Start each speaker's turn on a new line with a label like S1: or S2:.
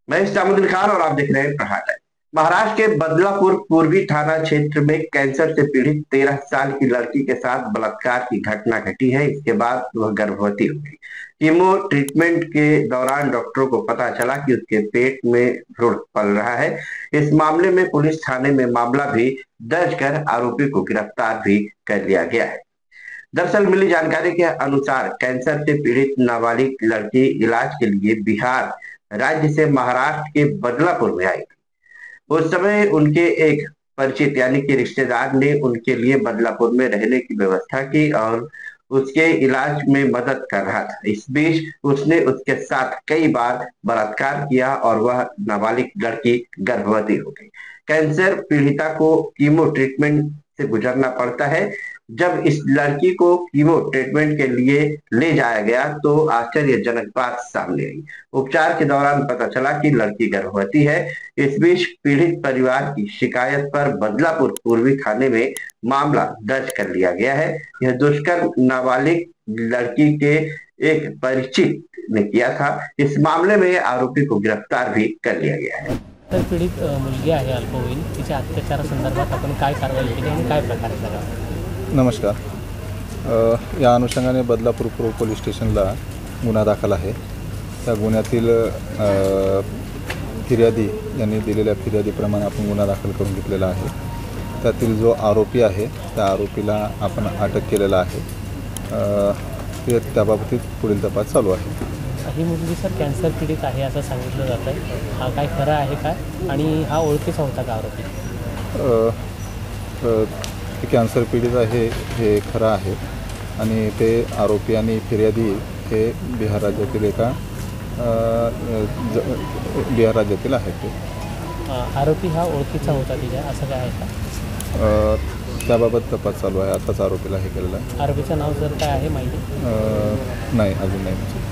S1: मैं समुद्र खान और आप देख रहे हैं प्रहार टाइम। महाराष्ट्र के बदलापुर पूर्वी थाना क्षेत्र में कैंसर से पीड़ित 13 साल की लड़की के साथ बलात्कार की घटना घटी है। इसके बाद वह गर्भवती हो गई। कीमो ट्रीटमेंट के दौरान डॉक्टरों को पता चला कि उसके पेट में भ्रूण पल रहा है। इस मामले में पुलिस थाने में मामला भी दर्ज कर आरोपी को गिरफ्तार भी कर लिया गया है। दरअसल मिली जानकारी के अनुसार कैंसर से पीड़ित नाबालिग लड़की इलाज के लिए बिहार राज्य से महाराष्ट्र के बदलापुर में आई। उस समय उनके एक परिचित यानी कि रिश्तेदार ने उनके लिए बदलापुर में रहने की व्यवस्था की और उसके इलाज में मदद कर रहा था। इस बीच उसने उसके साथ कई बार बलात्कार किया और वह नाबालिग लड़की गर्भवती हो गई। कैंसर पीड़िता को कीमो ट्रीटमेंट से गुजरना पड़ता है। जब इस लड़की को कीमो ट्रीटमेंट के लिए ले जाया गया तो आश्चर्यजनक बात सामने आई। उपचार के दौरान पता चला कि लड़की गर्भवती है। इस बीच पीड़ित परिवार की शिकायत पर बदलापुर पूर्वी थाने में मामला दर्ज कर लिया गया है। यह दुष्कर्म नाबालिग लड़की के एक परिचित ने किया था। इस मामले में आरोपी को गिरफ्तार भी कर लिया गया है।
S2: तर पीडित मुलगी आहे अल्पवयीन, तिच्या अत्याचारासंदर्भात आपण काय कारवाई केली आणि काय प्रकार झाला?
S3: नमस्कार. या अनुषंगाने बदलापूर पूर्व पोलीस स्टेशनला गुन्हा दाखल आहे. त्या गुन्ह्यातील फिर्यादी यांनी दिलेल्या फिर्यादीप्रमाणे आपण गुन्हा दाखल करून घेतलेला आहे. त्यातील जो आरोपी आहे त्या आरोपीला आपण अटक केलेला आहे. त्याबाबतीत पुढील तपास चालू आहे.
S2: ही मुलगी सर कॅन्सर पीडित आहे असं सांगितलं जात आहे. हा काय खरं आहे का आणि हा ओळखीचा होता का आरोपी?
S3: ते कॅन्सर पीडित आहे हे खरं आहे आणि ते आरोपी आणि फिर्यादी हे बिहार राज्यातील बिहार राज्यातील आहेत. ते
S2: आरोपी हा ओळखीचा होता तिच्या असं काय आहे का?
S3: त्याबाबत तपास चालू आहे. आताच आरोपीला हे केलेलं आहे.
S2: आरोपीचं नाव सर काय आहे माहिती?
S3: नाही, अजून नाही.